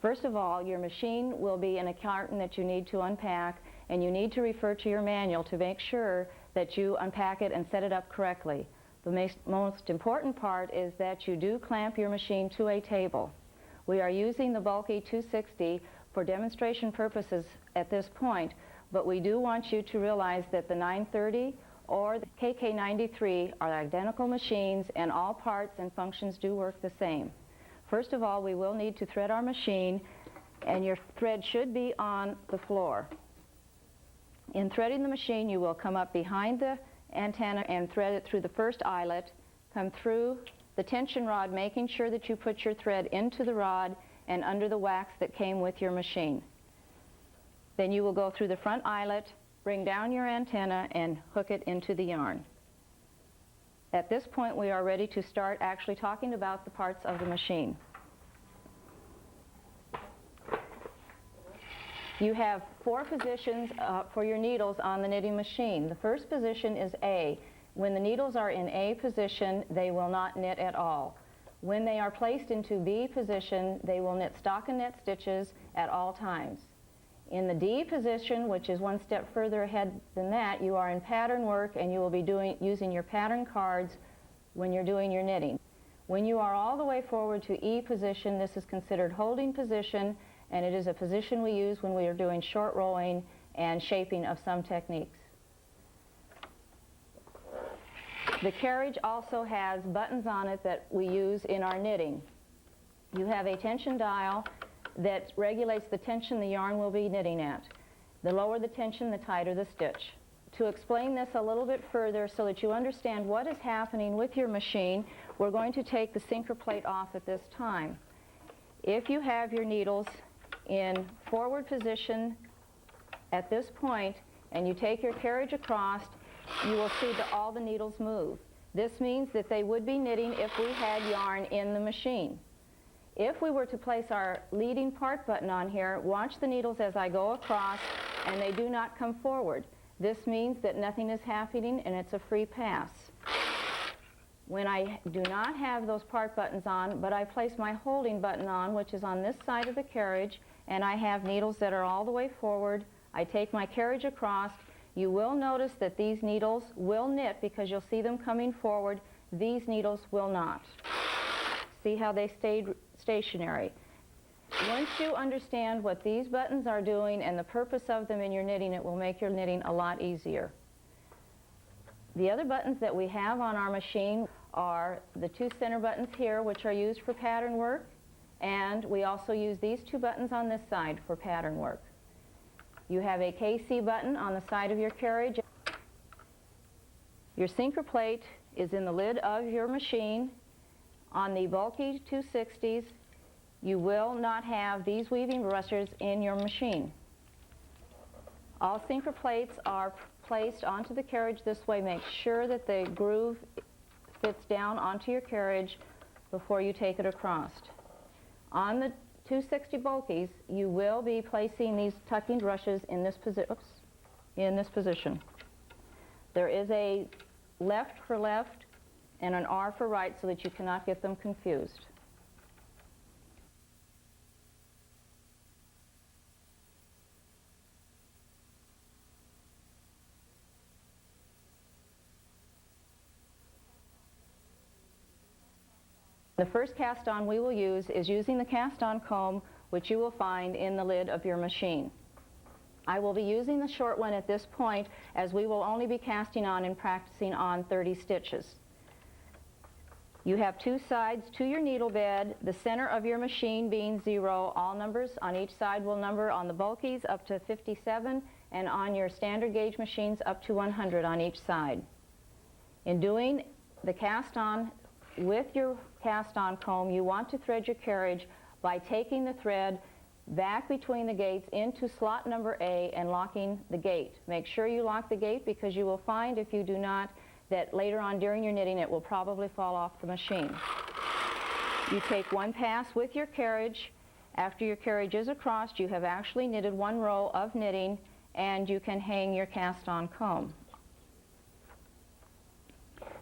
First of all, your machine will be in a carton that you need to unpack, and you need to refer to your manual to make sure that you unpack it and set it up correctly. The most important part is that you do clamp your machine to a table. We are using the bulky 260 for demonstration purposes at this point, but we do want you to realize that the 930 or the KH-930 are identical machines, and all parts and functions do work the same. First of all, we will need to thread our machine, and your thread should be on the floor. In threading the machine, you will come up behind the antenna and thread it through the first eyelet, come through the tension rod, making sure that you put your thread into the rod and under the wax that came with your machine. Then you will go through the front eyelet, bring down your antenna, and hook it into the yarn. At this point, we are ready to start actually talking about the parts of the machine. You have 4 positions for your needles on the knitting machine. The first position is A. When the needles are in A position, they will not knit at all. When they are placed into B position, they will knit stockinette stitches at all times. In the D position, which is one step further ahead than that, you are in pattern work, and you will be using your pattern cards when you're doing your knitting. When you are all the way forward to E position, this is considered holding position, and it is a position we use when we are doing short rowing and shaping of some techniques. The Carriage also has buttons on it that we use in our knitting. You have a tension dial that regulates the tension the yarn will be knitting at. The lower the tension, the tighter the stitch. To explain this a little bit further so that you understand what is happening with your machine, we're going to take the sinker plate off at this time. If you have your needles in forward position at this point and you take your Carriage across, you will see that all the needles move. This means that they would be knitting if we had yarn in the machine. If we were to place our leading part button on here, watch the needles as I go across, and they do not come forward. This means that nothing is happening and it's a free pass. When I do not have those part buttons on, but I place my holding button on, which is on this side of the Carriage, and I have needles that are all the way forward, I take my Carriage across, you will notice that these needles will knit because you'll see them coming forward. These needles will not. See how they stayed stationary. Once you understand what these buttons are doing and the purpose of them in your knitting, it will make your knitting a lot easier. The other buttons that we have on our machine are the 2 center buttons here, which are used for pattern work, and we also use these 2 buttons on this side for pattern work. You have a KC button on the side of your Carriage. Your sinker plate is in the lid of your machine. On the bulky 260s, you will not have these weaving brushes in your machine. All sinker plates are placed onto the Carriage this way. Make sure that the groove fits down onto your Carriage before you take it across. On the 260 bulkies, you will be placing these tucking brushes in this position. There is a left for left and an R for right so that you cannot get them confused. The first cast on we will use is using the cast on comb, which you will find in the lid of your machine. I will be using the short one at this point, as we will only be casting on and practicing on 30 stitches. You have 2 sides to your needle bed, the center of your machine being 0. All numbers on each side will number on the bulkies up to 57, and on your standard gauge machines up to 100 on each side. In doing the cast on with your cast on comb, you want to thread your Carriage by taking the thread back between the gates into slot number A and locking the gate. Make sure you lock the gate, because you will find if you do not that later on during your knitting it will probably fall off the machine. You take one pass with your Carriage. After your Carriage is across, you have actually knitted 1 row of knitting, and you can hang your cast on comb.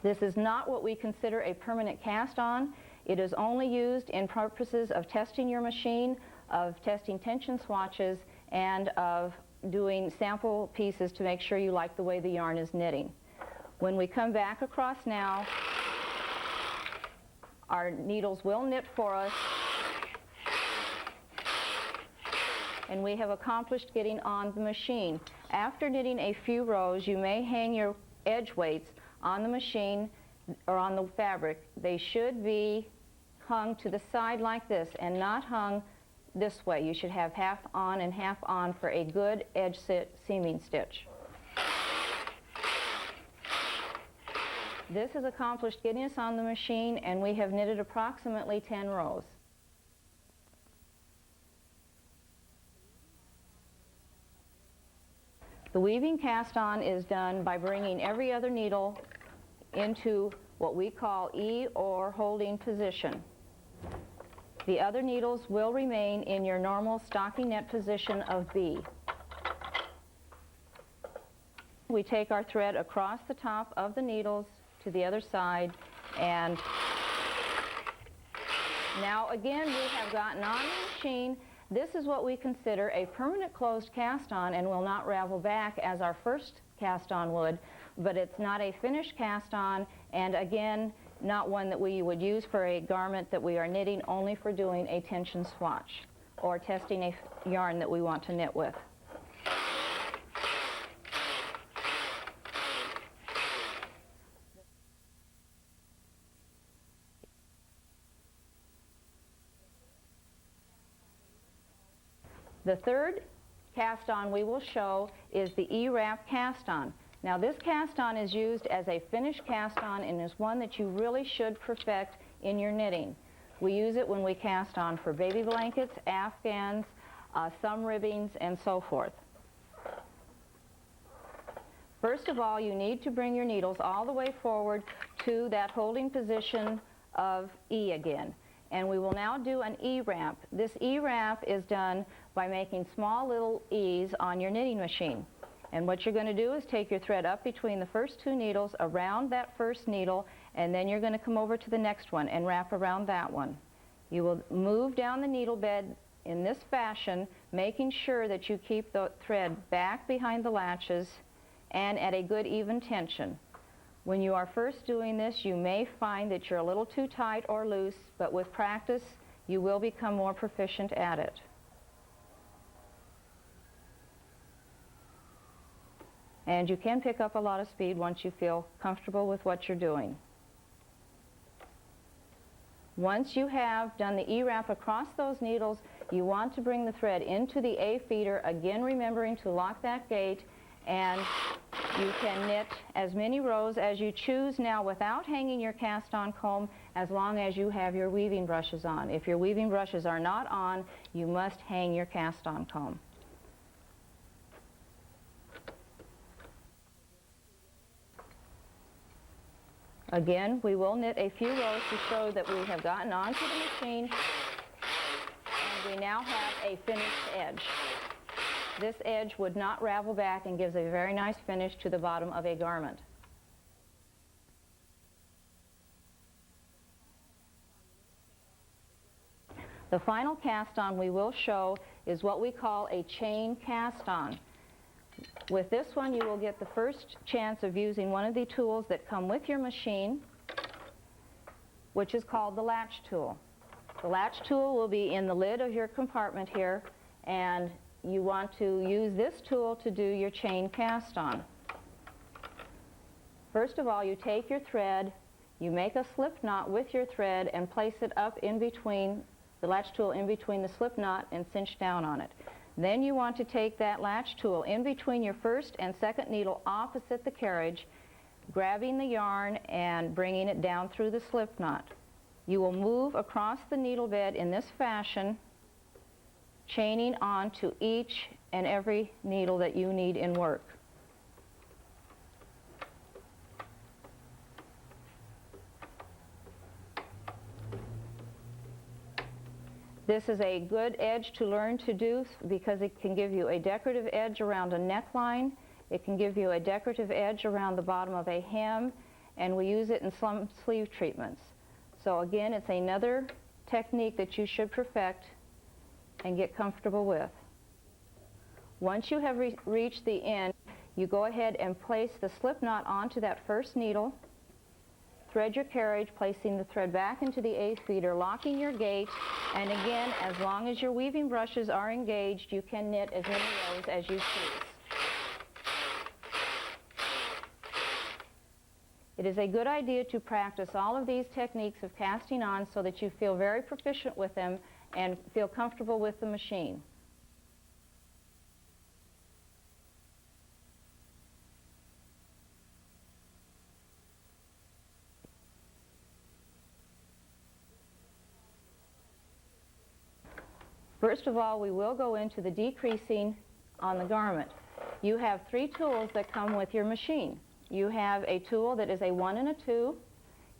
This is not what we consider a permanent cast on. It is only used in purposes of testing your machine, of testing tension swatches and of doing sample pieces to make sure you like the way the yarn is knitting. When we come back across now, our needles will knit for us, and we have accomplished getting on the machine. After knitting a few rows, you may hang your edge weights on the machine or on the fabric. They should be hung to the side like this and not hung this way. You should have half on and half on for a good edge seaming stitch. This has accomplished getting us on the machine, and we have knitted approximately 10 rows. The weaving cast on is done by bringing every other needle into what we call E or holding position. The other needles will remain in your normal stockinette position of B. We take our thread across the top of the needles to the other side, and now again we have gotten on the machine. This is what we consider a permanent closed cast on and will not ravel back as our first cast on would, but it's not a finished cast on, and again, not one that we would use for a garment that we are knitting, only for doing a tension swatch or testing a yarn that we want to knit with. The third cast on we will show is the E-wrap cast on. Now this cast on is used as a finished cast on and is one that you really should perfect in your knitting. We use it when we cast on for baby blankets, afghans, some ribbings, and so forth. First of all, you need to bring your needles all the way forward to that holding position of E again. And we will now do an E-wrap. This E-wrap is done by making small little E's on your knitting machine. And what you're going to do is take your thread up between the first two needles, around that first needle, and then you're going to come over to the next one and wrap around that one. You will move down the needle bed in this fashion, making sure that you keep the thread back behind the latches and at a good even tension. When you are first doing this, you may find that you're a little too tight or loose, but with practice, you will become more proficient at it. And you can pick up a lot of speed once you feel comfortable with what you're doing. Once you have done the E-wrap across those needles, you want to bring the thread into the A feeder, again remembering to lock that gate, and you can knit as many rows as you choose now without hanging your cast-on comb, as long as you have your weaving brushes on. If your weaving brushes are not on, you must hang your cast-on comb. Again, we will knit a few rows to show that we have gotten onto the machine, and we now have a finished edge. This edge would not ravel back and gives a very nice finish to the bottom of a garment. The final cast on we will show is what we call a chain cast on. With this one, you will get the first chance of using one of the tools that come with your machine, which is called the latch tool. The latch tool will be in the lid of your compartment here, and you want to use this tool to do your chain cast on. First of all, you take your thread, you make a slip knot with your thread and place it up in between, the latch tool in between the slip knot, and cinch down on it. Then you want to take that latch tool in between your first and second needle opposite the carriage, grabbing the yarn and bringing it down through the slip knot. You will move across the needle bed in this fashion, chaining on to each and every needle that you need in work. This is a good edge to learn to do because it can give you a decorative edge around a neckline. It can give you a decorative edge around the bottom of a hem, and we use it in some sleeve treatments. So again, it's another technique that you should perfect and get comfortable with. Once you have reached the end, you go ahead and place the slip knot onto that first needle, thread your carriage, placing the thread back into the A-feeder, locking your gate, and again, as long as your weaving brushes are engaged, you can knit as many rows as you choose. It is a good idea to practice all of these techniques of casting on so that you feel very proficient with them and feel comfortable with the machine. First of all, we will go into the decreasing on the garment. You have 3 tools that come with your machine. You have a tool that is a 1 and a 2,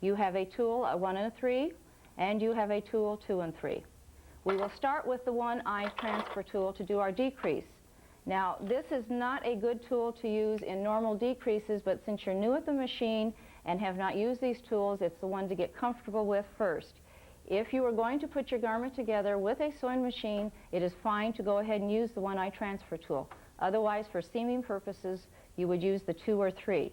you have a tool, a 1 and a 3, and you have a tool 2 and 3. We will start with the 1-eye transfer tool to do our decrease. Now, this is not a good tool to use in normal decreases, but since you're new at the machine and have not used these tools, it's the one to get comfortable with first. If you are going to put your garment together with a sewing machine, it is fine to go ahead and use the 1-eye transfer tool. Otherwise, for seaming purposes, you would use the 2 or 3.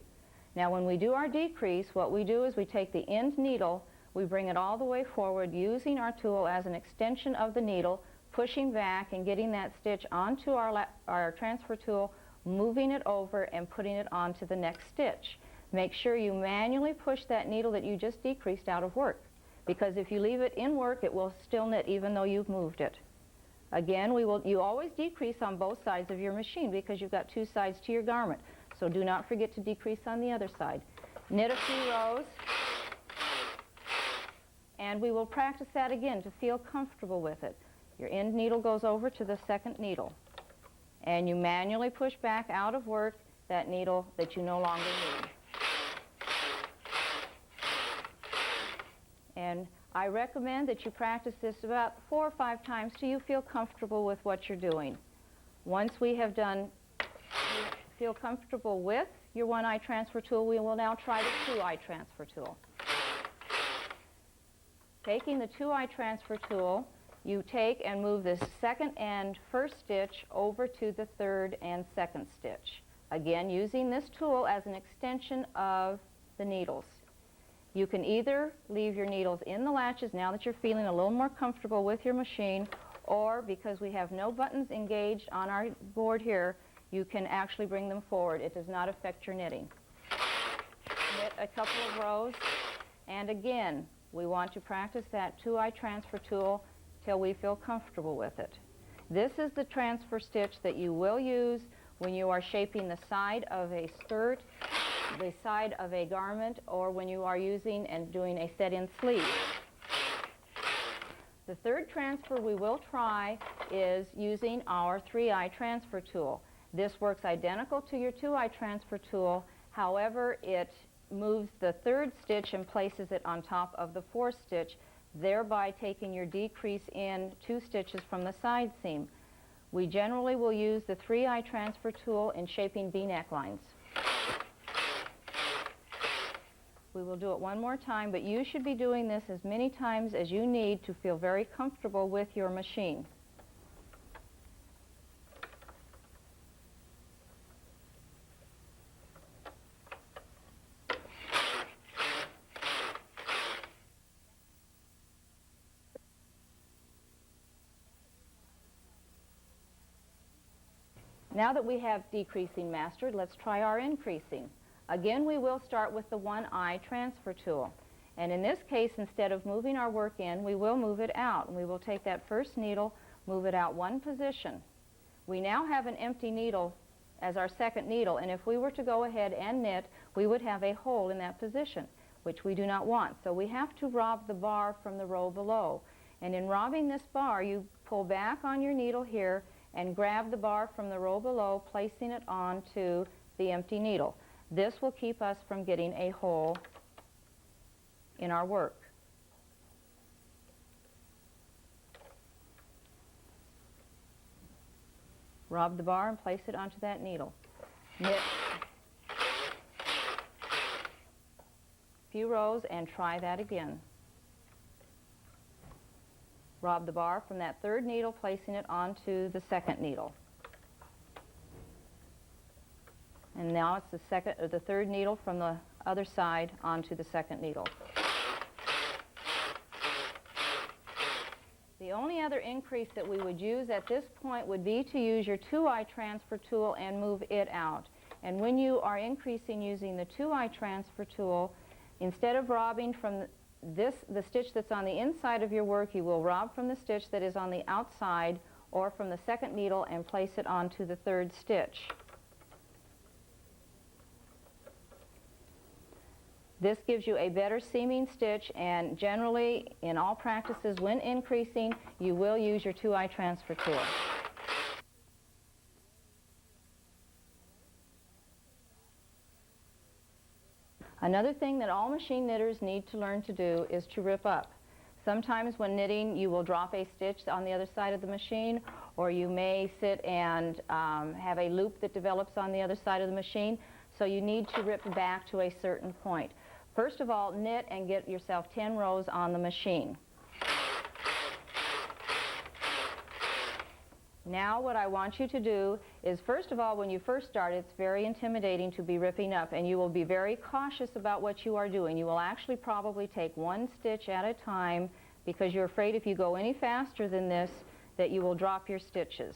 Now, when we do our decrease, what we do is we take the end needle, we bring it all the way forward using our tool as an extension of the needle, pushing back and getting that stitch onto our transfer tool, moving it over and putting it onto the next stitch. Make sure you manually push that needle that you just decreased out of work, because if you leave it in work, it will still knit even though you've moved it. Again, you always decrease on both sides of your machine because you've got 2 sides to your garment. So do not forget to decrease on the other side. Knit a few rows, and we will practice that again to feel comfortable with it. Your end needle goes over to the second needle, and you manually push back out of work that needle that you no longer need. And I recommend that you practice this about 4 or 5 times till you feel comfortable with what you're doing. Once we have done, you feel comfortable with your 1-eye transfer tool, we will now try the 2-eye transfer tool. Taking the 2-eye transfer tool, you take and move the second and first stitch over to the third and second stitch. Again, using this tool as an extension of the needles. You can either leave your needles in the latches now that you're feeling a little more comfortable with your machine, or because we have no buttons engaged on our board here, you can actually bring them forward. It does not affect your knitting. Knit a couple of rows, and again, we want to practice that 2-eye transfer tool till we feel comfortable with it. This is the transfer stitch that you will use when you are shaping the side of a skirt, the side of a garment, or when you are using and doing a set-in sleeve. The third transfer we will try is using our 3-eye transfer tool. This works identical to your 2-eye transfer tool, however, it moves the third stitch and places it on top of the fourth stitch, thereby taking your decrease in 2 stitches from the side seam. We generally will use the 3-eye transfer tool in shaping V-necklines. We will do it one more time, but you should be doing this as many times as you need to feel very comfortable with your machine. Now that we have decreasing mastered, let's try our increasing. Again, we will start with the 1-eye transfer tool. And in this case, instead of moving our work in, we will move it out. And we will take that first needle, move it out 1 position. We now have an empty needle as our second needle, and if we were to go ahead and knit, we would have a hole in that position, which we do not want. So we have to rob the bar from the row below. And in robbing this bar, you pull back on your needle here and grab the bar from the row below, placing it onto the empty needle. This will keep us from getting a hole in our work. Rob the bar and place it onto that needle. Knit a few rows and try that again. Rob the bar from that third needle, placing it onto the second needle. And now it's the third needle from the other side onto the second needle. The only other increase that we would use at this point would be to use your 2-eye transfer tool and move it out. And when you are increasing using the 2-eye transfer tool, instead of robbing from the stitch that's on the inside of your work, you will rob from the stitch that is on the outside or from the second needle and place it onto the third stitch. This gives you a better seaming stitch, and generally, in all practices, when increasing, you will use your 2-eye transfer tool. Another thing that all machine knitters need to learn to do is to rip up. Sometimes when knitting, you will drop a stitch on the other side of the machine, or you may sit and have a loop that develops on the other side of the machine, so you need to rip back to a certain point. First of all, knit and get yourself 10 rows on the machine. Now what I want you to do is, first of all, when you first start, it's very intimidating to be ripping up, and you will be very cautious about what you are doing. You will actually probably take one stitch at a time because you're afraid if you go any faster than this that you will drop your stitches.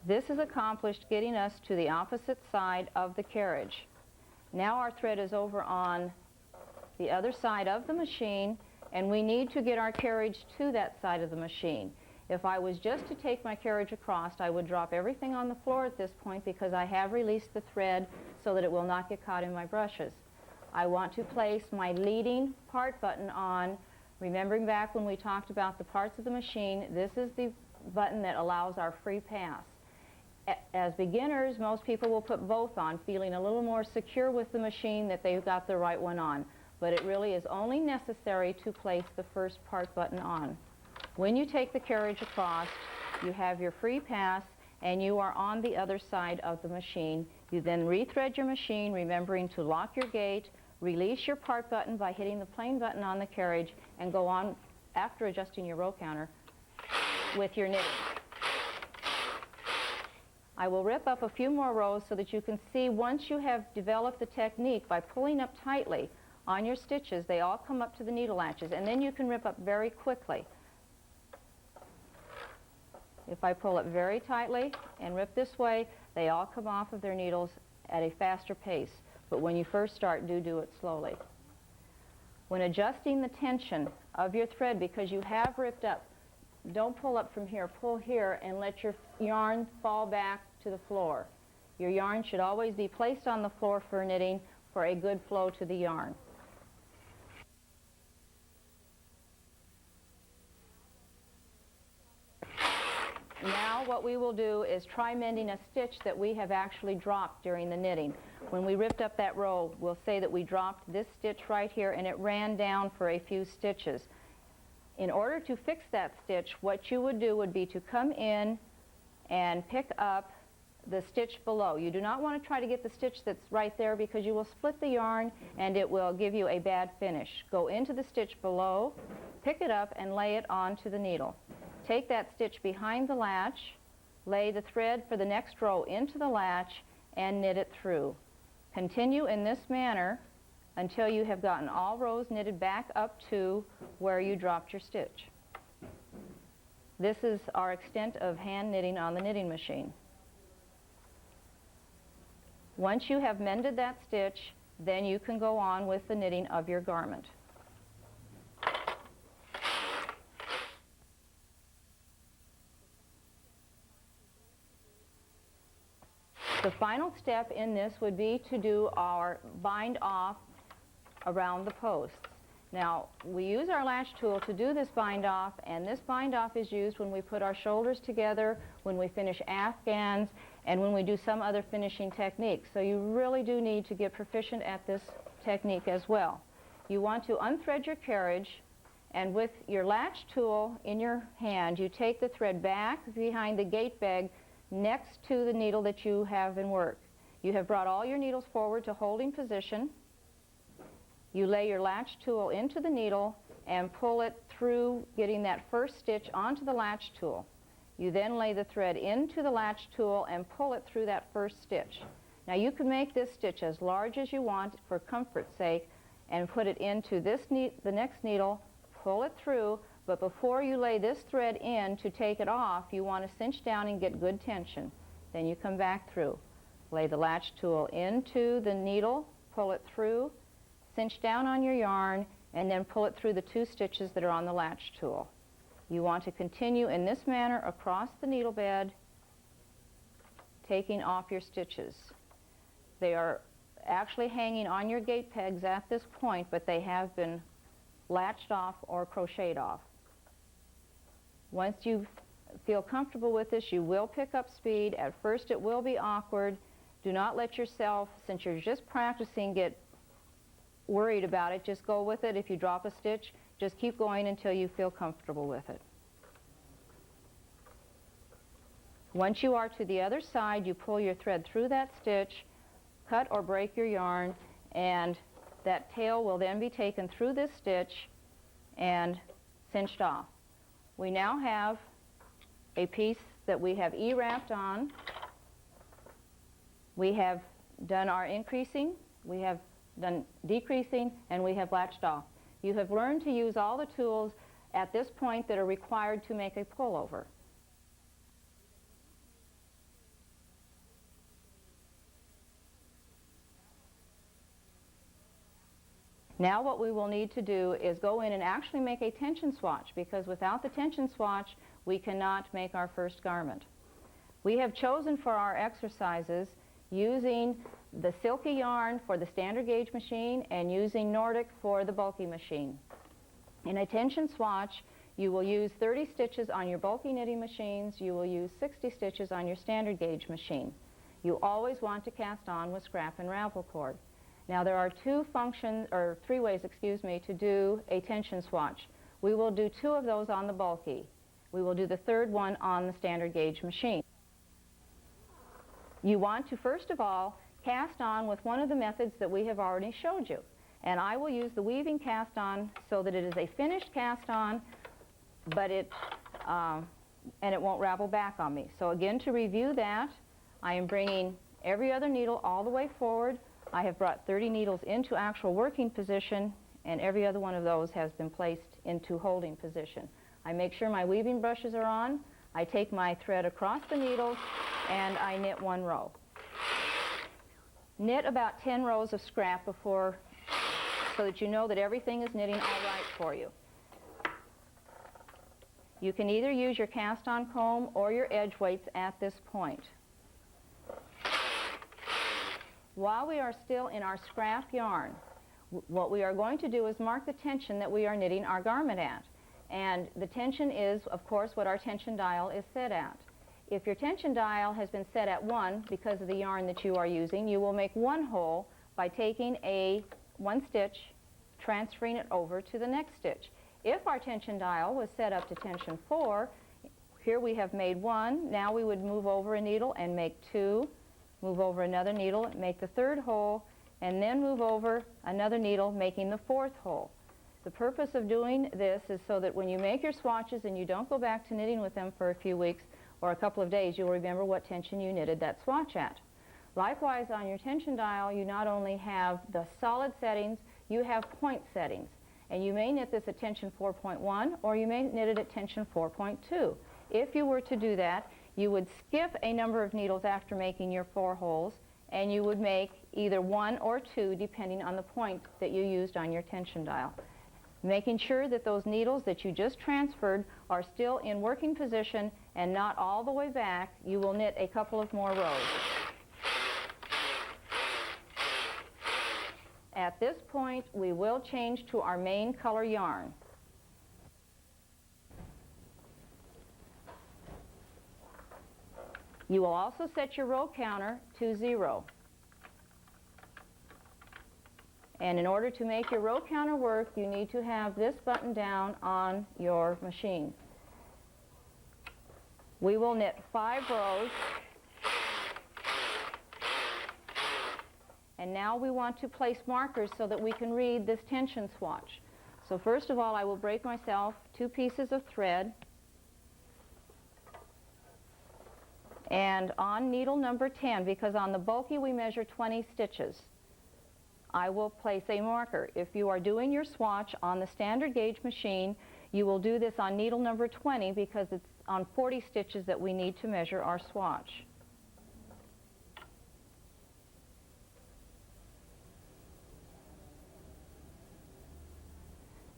This is accomplished getting us to the opposite side of the carriage. Now our thread is over on the other side of the machine, and we need to get our carriage to that side of the machine. If I was just to take my carriage across, I would drop everything on the floor at this point because I have released the thread so that it will not get caught in my brushes. I want to place my leading part button on. Remembering back when we talked about the parts of the machine, this is the button that allows our free pass. As beginners, most people will put both on, feeling a little more secure with the machine that they've got the right one on. But it really is only necessary to place the first part button on. When you take the carriage across, you have your free pass and you are on the other side of the machine. You then rethread your machine, remembering to lock your gate, release your part button by hitting the plain button on the carriage, and go on, after adjusting your row counter, with your knitting. I will rip up a few more rows so that you can see once you have developed the technique by pulling up tightly on your stitches, they all come up to the needle latches, and then you can rip up very quickly. If I pull it very tightly and rip this way, they all come off of their needles at a faster pace. But when you first start, do it slowly. When adjusting the tension of your thread, because you have ripped up, don't pull up from here, pull here and let your yarn fall back to the floor. Your yarn should always be placed on the floor for knitting for a good flow to the yarn. Now what we will do is try mending a stitch that we have actually dropped during the knitting. When we ripped up that row, we'll say that we dropped this stitch right here and it ran down for a few stitches. In order to fix that stitch, what you would do would be to come in and pick up the stitch below. You do not want to try to get the stitch that's right there because you will split the yarn and it will give you a bad finish. Go into the stitch below, pick it up and lay it onto the needle. Take that stitch behind the latch, lay the thread for the next row into the latch and knit it through. Continue in this manner until you have gotten all rows knitted back up to where you dropped your stitch. This is our extent of hand knitting on the knitting machine. Once you have mended that stitch, then you can go on with the knitting of your garment. The final step in this would be to do our bind off around the posts. Now, we use our latch tool to do this bind off, and this bind off is used when we put our shoulders together, when we finish afghans, and when we do some other finishing techniques. So you really do need to get proficient at this technique as well. You want to unthread your carriage, and with your latch tool in your hand, you take the thread back behind the gate bag next to the needle that you have in work. You have brought all your needles forward to holding position. You lay your latch tool into the needle and pull it through, getting that first stitch onto the latch tool. You then lay the thread into the latch tool and pull it through that first stitch. Now you can make this stitch as large as you want for comfort's sake and put it into the next needle, pull it through, but before you lay this thread in to take it off, you want to cinch down and get good tension. Then you come back through. Lay the latch tool into the needle, pull it through, cinch down on your yarn, and then pull it through the 2 stitches that are on the latch tool. You want to continue in this manner across the needle bed, taking off your stitches. They are actually hanging on your gate pegs at this point, but they have been latched off or crocheted off. Once you feel comfortable with this, you will pick up speed. At first it will be awkward. Do not let yourself, since you're just practicing, get worried about it. Just go with it. If you drop a stitch, just keep going until you feel comfortable with it. Once you are to the other side, you pull your thread through that stitch, cut or break your yarn, and that tail will then be taken through this stitch and cinched off. We now have a piece that we have E-wrapped on. We have done our increasing, we have done decreasing, and we have latched off. You have learned to use all the tools at this point that are required to make a pullover. Now what we will need to do is go in and actually make a tension swatch, because without the tension swatch we cannot make our first garment. We have chosen for our exercises using the silky yarn for the standard gauge machine and using Nordic for the bulky machine. In a tension swatch, you will use 30 stitches on your bulky knitting machines. You will use 60 stitches on your standard gauge machine. You always want to cast on with scrap and ravel cord. Now there are 3 ways, to do a tension swatch. We will do 2 of those on the bulky. We will do the 3rd one on the standard gauge machine. You want to first of all cast on with one of the methods that we have already showed you. And I will use the weaving cast on so that it is a finished cast on, but it won't ravel back on me. So again, to review that, I am bringing every other needle all the way forward. I have brought 30 needles into actual working position, and every other one of those has been placed into holding position. I make sure my weaving brushes are on. I take my thread across the needles and I knit 1 row. Knit about 10 rows of scrap before, so that you know that everything is knitting all right for you. You can either use your cast-on comb or your edge weights at this point. While we are still in our scrap yarn, what we are going to do is mark the tension that we are knitting our garment at. And the tension is, of course, what our tension dial is set at. If your tension dial has been set at 1 because of the yarn that you are using, you will make 1 hole by taking 1 stitch, transferring it over to the next stitch. If our tension dial was set up to tension 4, here we have made 1. Now we would move over a needle and make 2, move over another needle, make the 3rd hole, and then move over another needle, making the 4th hole. The purpose of doing this is so that when you make your swatches and you don't go back to knitting with them for a few weeks or a couple of days, you'll remember what tension you knitted that swatch at. Likewise, on your tension dial, you not only have the solid settings, you have point settings. And you may knit this at tension 4.1 or you may knit it at tension 4.2. If you were to do that, you would skip a number of needles after making your 4 holes, and you would make either 1 or 2 depending on the point that you used on your tension dial. Making sure that those needles that you just transferred are still in working position and not all the way back, you will knit a couple of more rows. At this point, we will change to our main color yarn. You will also set your row counter to 0. And in order to make your row counter work, you need to have this button down on your machine. We will knit 5 rows. And now we want to place markers so that we can read this tension swatch. So first of all, I will break myself 2 pieces of thread. And on needle number 10, because on the bulky we measure 20 stitches, I will place a marker. If you are doing your swatch on the standard gauge machine, you will do this on needle number 20 because it's on 40 stitches that we need to measure our swatch.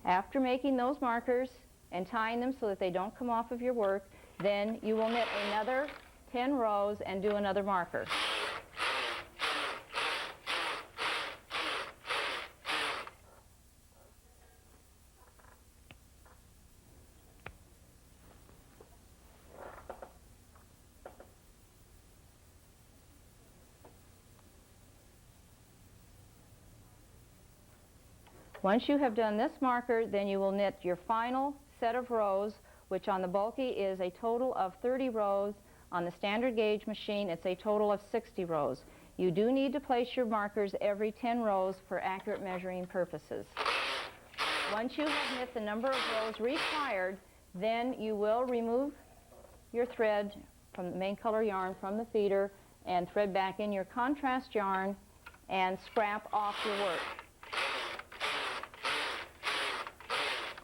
After making those markers and tying them so that they don't come off of your work, then you will knit another 10 rows and do another marker. Once you have done this marker, then you will knit your final set of rows, which on the bulky is a total of 30 rows. On the standard gauge machine, it's a total of 60 rows. You do need to place your markers every 10 rows for accurate measuring purposes. Once you have knit the number of rows required, then you will remove your thread from the main color yarn from the feeder and thread back in your contrast yarn and scrap off your work.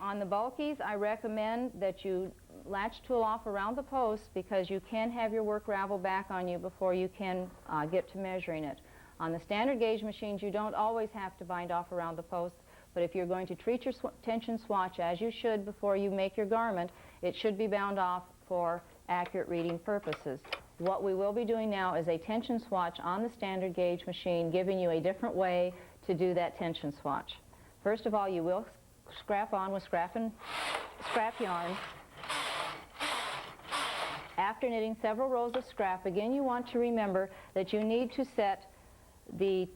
On the bulkies, I recommend that you latch tool off around the post because you can have your work ravel back on you before you can get to measuring it. On the standard gauge machines, you don't always have to bind off around the post, but if you're going to treat your tension swatch as you should before you make your garment, it should be bound off for accurate reading purposes. What we will be doing now is a tension swatch on the standard gauge machine, giving you a different way to do that tension swatch. First of all, you will scrap on with scrap yarn. After knitting several rows of scrap, again you want to remember that you need to set the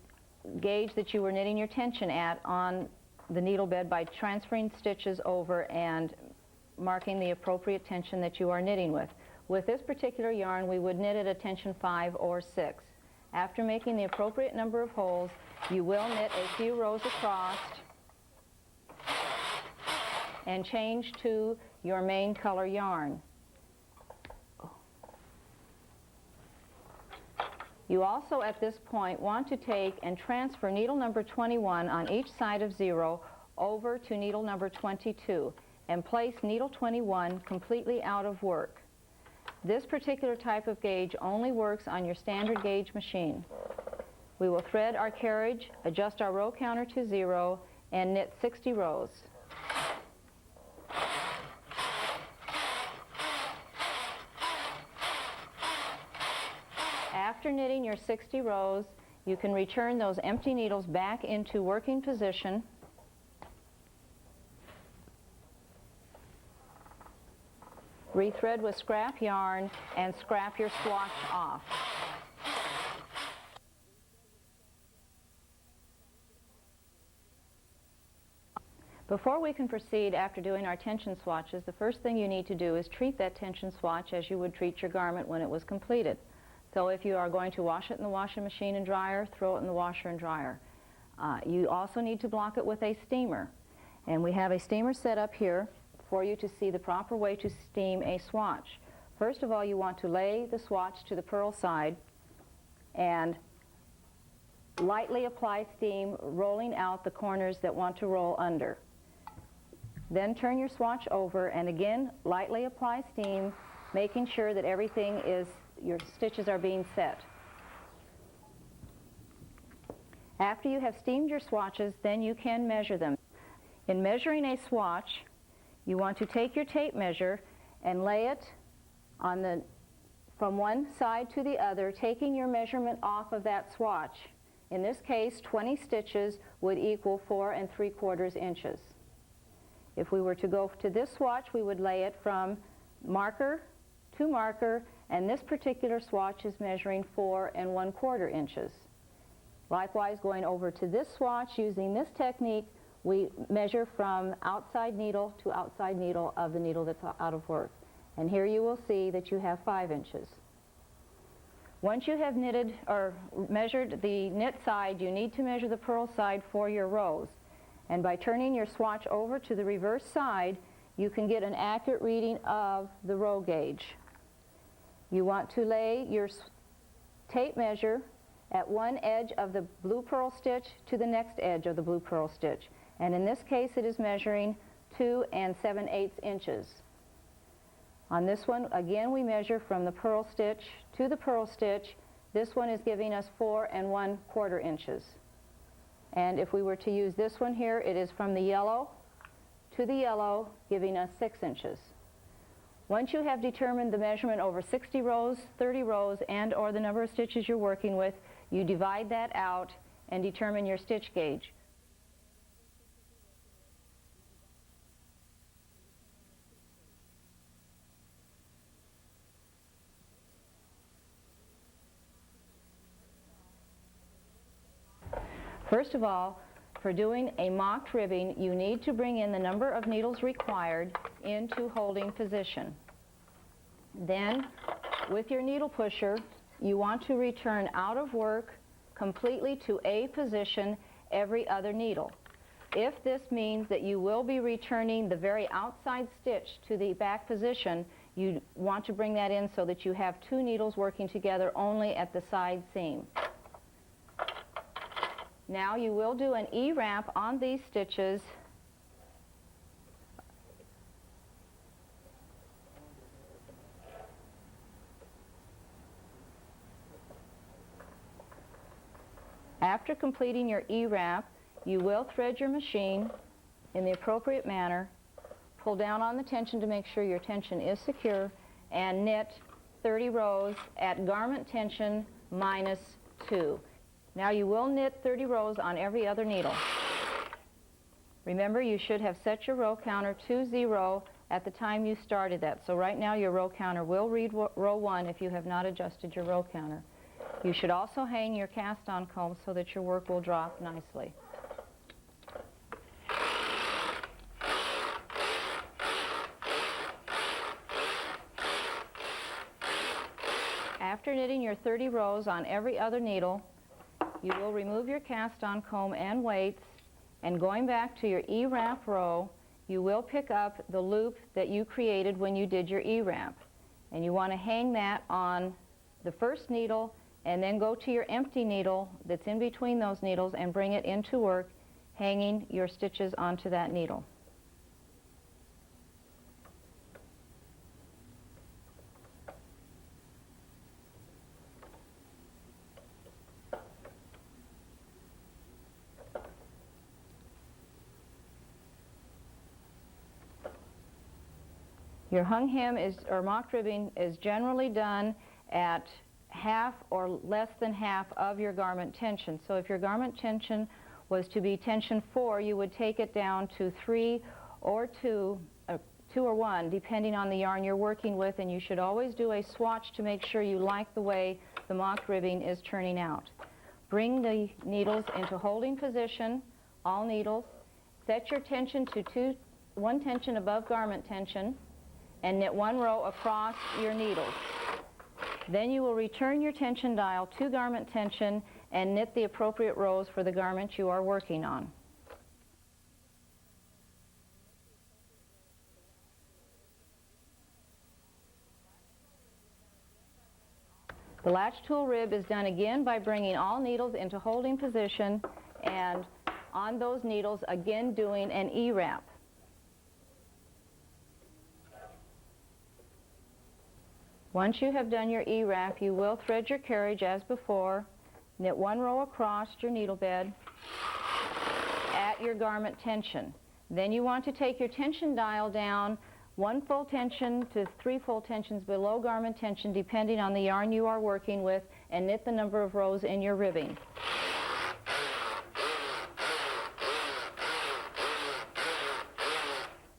gauge that you were knitting your tension at on the needle bed by transferring stitches over and marking the appropriate tension that you are knitting with. With this particular yarn, we would knit at a tension 5 or 6. After making the appropriate number of holes, you will knit a few rows across and change to your main color yarn. You also at this point want to take and transfer needle number 21 on each side of 0 over to needle number 22 and place needle 21 completely out of work. This particular type of gauge only works on your standard gauge machine. We will thread our carriage, adjust our row counter to 0, and knit 60 rows. After knitting your 60 rows, you can return those empty needles back into working position. Rethread with scrap yarn and scrap your swatch off. Before we can proceed after doing our tension swatches, the first thing you need to do is treat that tension swatch as you would treat your garment when it was completed. So if you are going to wash it in the washing machine and dryer, throw it in the washer and dryer. You also need to block it with a steamer. And we have a steamer set up here for you to see the proper way to steam a swatch. First of all, you want to lay the swatch to the purl side and lightly apply steam, rolling out the corners that want to roll under. Then turn your swatch over and again lightly apply steam, making sure that everything is, your stitches are being set. After you have steamed your swatches, then you can measure them. In measuring a swatch, you want to take your tape measure and lay it on the, from one side to the other, taking your measurement off of that swatch. In this case, 20 stitches would equal 4 3/4 inches. If we were to go to this swatch, we would lay it from marker to marker, and this particular swatch is measuring 4 1/4 inches. Likewise, going over to this swatch, using this technique, we measure from outside needle to outside needle of the needle that's out of work. And here you will see that you have 5 inches. Once you have knitted or measured the knit side, you need to measure the purl side for your rows. And by turning your swatch over to the reverse side, you can get an accurate reading of the row gauge. You want to lay your tape measure at one edge of the blue purl stitch to the next edge of the blue purl stitch. And in this case, it is measuring 2 7/8 inches. On this one, again, we measure from the purl stitch to the purl stitch. This one is giving us 4 1/4 inches. And if we were to use this one here, it is from the yellow to the yellow, giving us 6 inches. Once you have determined the measurement over 60 rows, 30 rows, and or the number of stitches you're working with, you divide that out and determine your stitch gauge. First of all, for doing a mocked ribbing, you need to bring in the number of needles required into holding position. Then, with your needle pusher, you want to return out of work completely to A position every other needle. If this means that you will be returning the very outside stitch to the back position, you want to bring that in so that you have 2 needles working together only at the side seam. Now you will do an E-wrap on these stitches After completing your E-wrap, you will thread your machine in the appropriate manner, pull down on the tension to make sure your tension is secure, and knit 30 rows at garment tension -2. Now you will knit 30 rows on every other needle. Remember, you should have set your row counter to 0 at the time you started that. So right now your row counter will read row 1 if you have not adjusted your row counter. You should also hang your cast-on comb so that your work will drop nicely. After knitting your 30 rows on every other needle, you will remove your cast-on comb and weights, and going back to your E-wrap row, you will pick up the loop that you created when you did your E-wrap. And you want to hang that on the first needle, and then go to your empty needle that's in between those needles and bring it into work, hanging your stitches onto that needle. Your hung hem or mock ribbing is generally done at half or less than half of your garment tension. So if your garment tension was to be tension 4, you would take it down to 3 or 2 or 1, depending on the yarn you're working with, and you should always do a swatch to make sure you like the way the mock ribbing is turning out. Bring the needles into holding position, all needles. Set your tension to 1 tension above garment tension, and knit 1 row across your needles. Then you will return your tension dial to garment tension and knit the appropriate rows for the garment you are working on. The latch tool rib is done again by bringing all needles into holding position, and on those needles again doing an E-wrap. Once you have done your E-wrap, you will thread your carriage as before, knit 1 row across your needle bed at your garment tension. Then you want to take your tension dial down 1 full tension to 3 full tensions below garment tension, depending on the yarn you are working with, and knit the number of rows in your ribbing.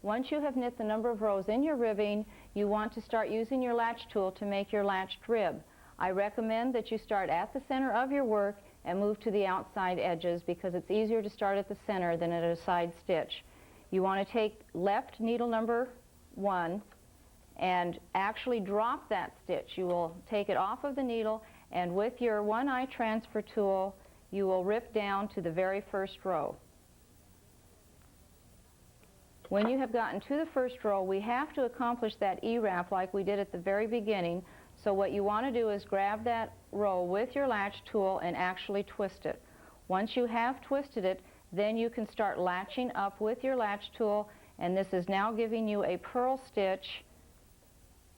Once you have knit the number of rows in your ribbing, you want to start using your latch tool to make your latched rib. I recommend that you start at the center of your work and move to the outside edges, because it's easier to start at the center than at a side stitch. You want to take left needle number 1 and actually drop that stitch. You will take it off of the needle and with your one-eye transfer tool, you will rip down to the very first row. When you have gotten to the first row, we have to accomplish that E-wrap like we did at the very beginning. So what you want to do is grab that row with your latch tool and actually twist it. Once you have twisted it, then you can start latching up with your latch tool, and this is now giving you a purl stitch,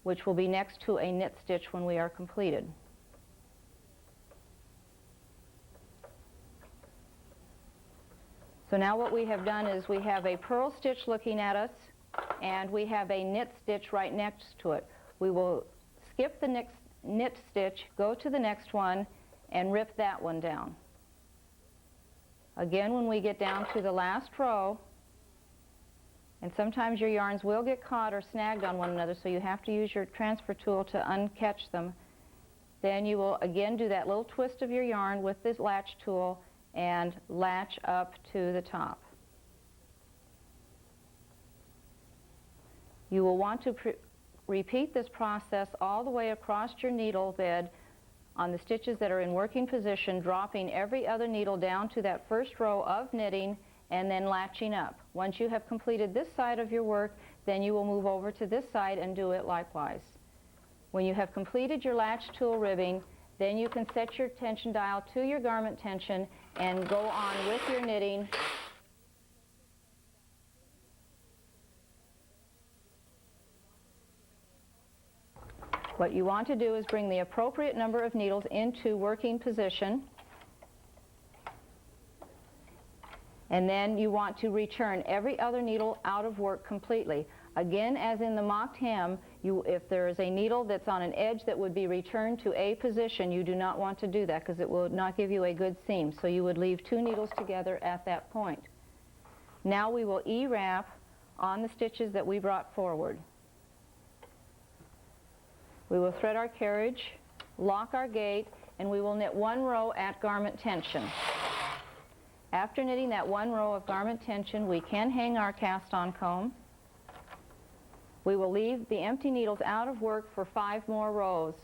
which will be next to a knit stitch when we are completed. So now what we have done is we have a purl stitch looking at us, and we have a knit stitch right next to it. We will skip the next knit stitch, go to the next one, and rip that one down. Again, when we get down to the last row, and sometimes your yarns will get caught or snagged on one another, so you have to use your transfer tool to uncatch them, then you will again do that little twist of your yarn with this latch tool and latch up to the top. You will want to repeat this process all the way across your needle bed on the stitches that are in working position, dropping every other needle down to that first row of knitting and then latching up. Once you have completed this side of your work, then you will move over to this side and do it likewise. When you have completed your latch tool ribbing, then you can set your tension dial to your garment tension and go on with your knitting. What you want to do is bring the appropriate number of needles into working position, and then you want to return every other needle out of work completely. Again, as in the mocked hem, if there is a needle that's on an edge that would be returned to a position, you do not want to do that because it will not give you a good seam. So you would leave two needles together at that point. Now we will E-wrap on the stitches that we brought forward. We will thread our carriage, lock our gate, and we will knit one row at garment tension. After knitting that one row of garment tension, we can hang our cast-on comb. We will leave the empty needles out of work for 5 more rows.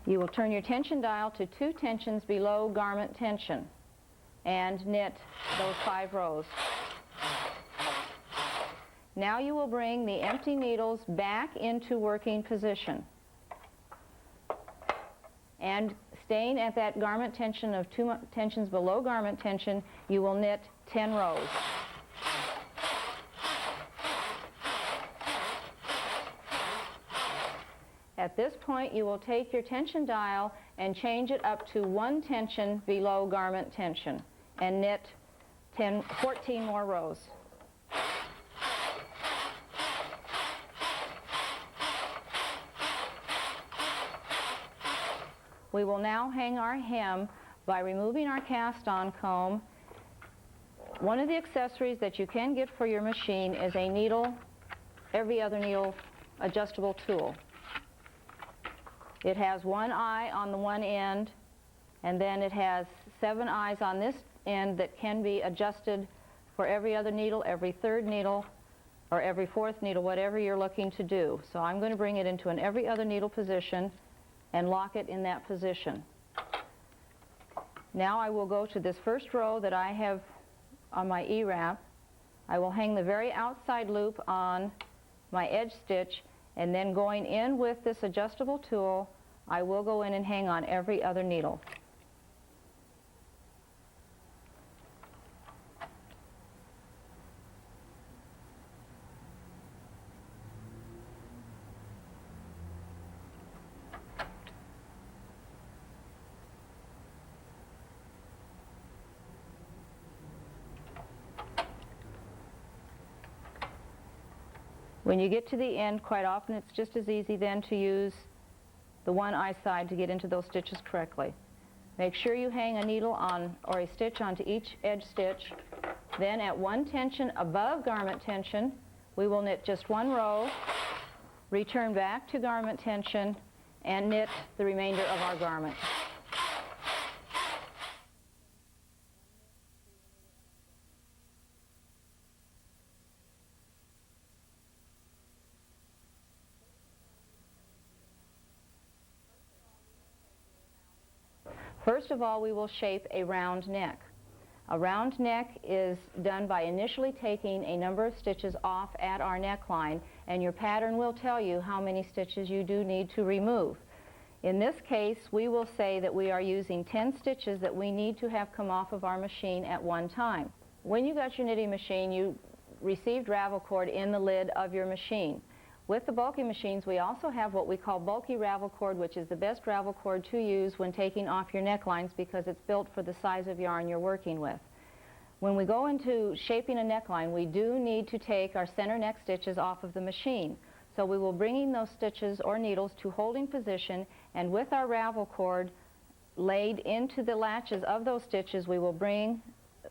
You will turn your tension dial to 2 tensions below garment tension and knit those 5 rows. Now you will bring the empty needles back into working position. And staying at that garment tension of 2 tensions below garment tension, you will knit 10 rows. At this point, you will take your tension dial and change it up to 1 tension below garment tension and knit 14 more rows. We will now hang our hem by removing our cast-on comb. One of the accessories that you can get for your machine is a needle, every other needle adjustable tool. It has 1 eye on the one end, and then it has 7 eyes on this end that can be adjusted for every other needle, every 3rd needle, or every 4th needle, whatever you're looking to do. So I'm going to bring it into an every other needle position and lock it in that position. Now I will go to this first row that I have on my E-wrap. I will hang the very outside loop on my edge stitch, and then going in with this adjustable tool, I will go in and hang on every other needle. When you get to the end, quite often it's just as easy then to use the 1 eye side to get into those stitches correctly. Make sure you hang a needle on or a stitch onto each edge stitch. Then at 1 tension above garment tension, we will knit just 1 row, return back to garment tension, and knit the remainder of our garment. First of all, we will shape a round neck. A round neck is done by initially taking a number of stitches off at our neckline, and your pattern will tell you how many stitches you do need to remove. In this case, we will say that we are using 10 stitches that we need to have come off of our machine at one time. When you got your knitting machine, you received ravel cord in the lid of your machine. With the bulky machines, we also have what we call bulky ravel cord, which is the best ravel cord to use when taking off your necklines because it's built for the size of yarn you're working with. When we go into shaping a neckline, we do need to take our center neck stitches off of the machine. So we will bring in those stitches or needles to holding position, and with our ravel cord laid into the latches of those stitches, we will bring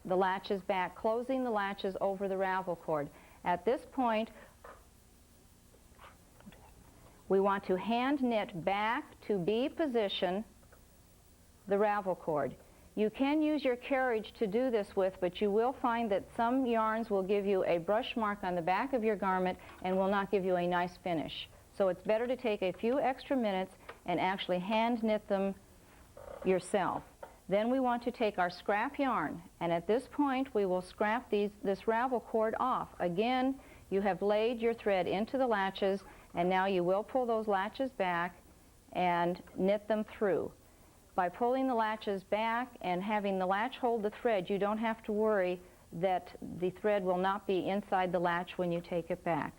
the latches back, closing the latches over the ravel cord. At this point, we want to hand knit back to B position the ravel cord. You can use your carriage to do this with, but you will find that some yarns will give you a brush mark on the back of your garment and will not give you a nice finish. So it's better to take a few extra minutes and actually hand knit them yourself. Then we want to take our scrap yarn, and at this point we will scrap this ravel cord off. Again, you have laid your thread into the latches, and now you will pull those latches back and knit them through. By pulling the latches back and having the latch hold the thread, you don't have to worry that the thread will not be inside the latch when you take it back.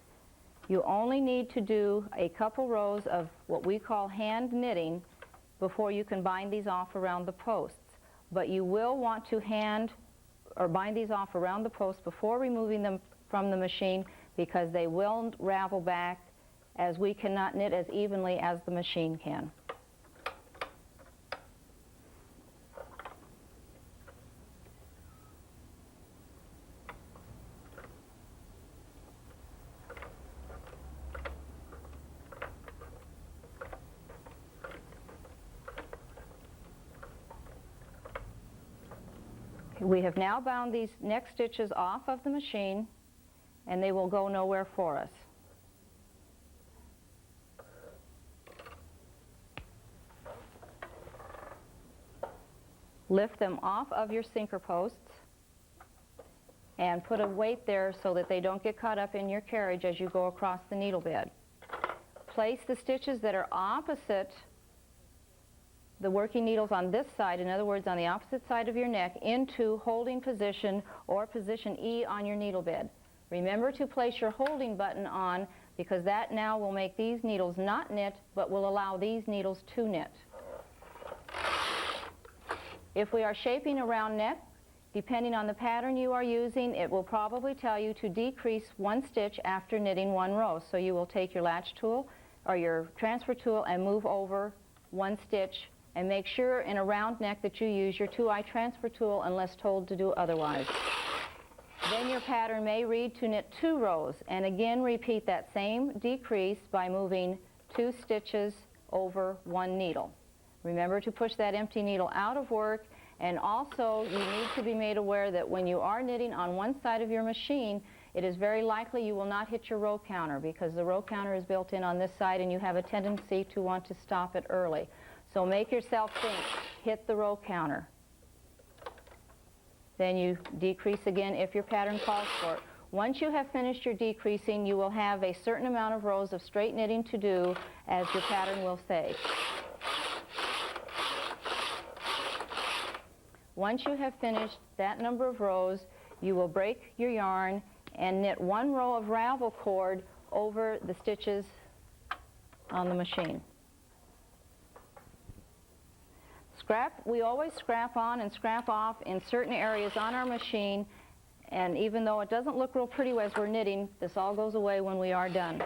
You only need to do a couple rows of what we call hand knitting before you can bind these off around the posts. But you will want to hand or bind these off around the posts before removing them from the machine, because they will ravel back, as we cannot knit as evenly as the machine can. We have now bound these neck stitches off of the machine, and they will go nowhere for us. Lift them off of your sinker posts and put a weight there so that they don't get caught up in your carriage as you go across the needle bed. Place the stitches that are opposite the working needles on this side, in other words on the opposite side of your neck, into holding position or position E on your needle bed. Remember to place your holding button on, because that now will make these needles not knit but will allow these needles to knit. If we are shaping a round neck, depending on the pattern you are using, it will probably tell you to decrease one stitch after knitting one row. So you will take your latch tool or your transfer tool and move over one stitch, and make sure in a round neck that you use your 2-eye transfer tool unless told to do otherwise. Then your pattern may read to knit 2 rows, and again repeat that same decrease by moving 2 stitches over 1 needle. Remember to push that empty needle out of work, and also you need to be made aware that when you are knitting on one side of your machine, it is very likely you will not hit your row counter, because the row counter is built in on this side and you have a tendency to want to stop it early. So make yourself think, hit the row counter. Then you decrease again if your pattern calls for it. Once you have finished your decreasing, you will have a certain amount of rows of straight knitting to do, as your pattern will say. Once you have finished that number of rows, you will break your yarn and knit 1 row of ravel cord over the stitches on the machine. We always scrap on and scrap off in certain areas on our machine, and even though it doesn't look real pretty as we're knitting, this all goes away when we are done.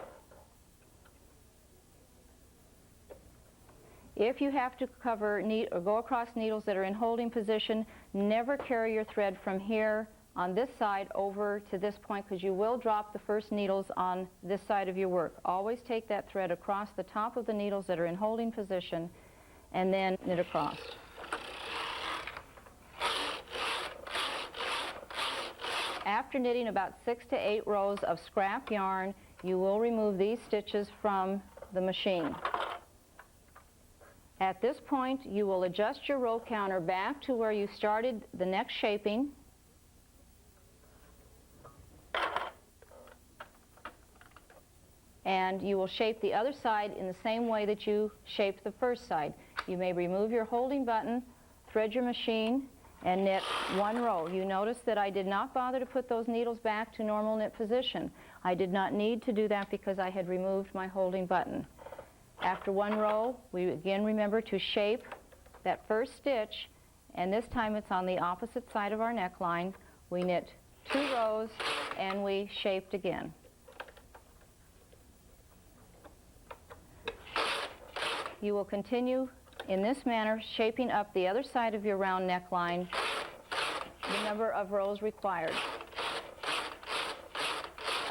If you have to cover or go across needles that are in holding position, never carry your thread from here on this side over to this point, because you will drop the first needles on this side of your work. Always take that thread across the top of the needles that are in holding position and then knit across. After knitting about 6 to 8 rows of scrap yarn, you will remove these stitches from the machine. At this point, you will adjust your row counter back to where you started the next shaping. And you will shape the other side in the same way that you shaped the first side. You may remove your holding button, thread your machine, and knit one row. You notice that I did not bother to put those needles back to normal knit position. I did not need to do that because I had removed my holding button. After one row, we again remember to shape that first stitch, and this time it's on the opposite side of our neckline. We knit 2 rows and we shaped again. You will continue in this manner, shaping up the other side of your round neckline, the number of rows required.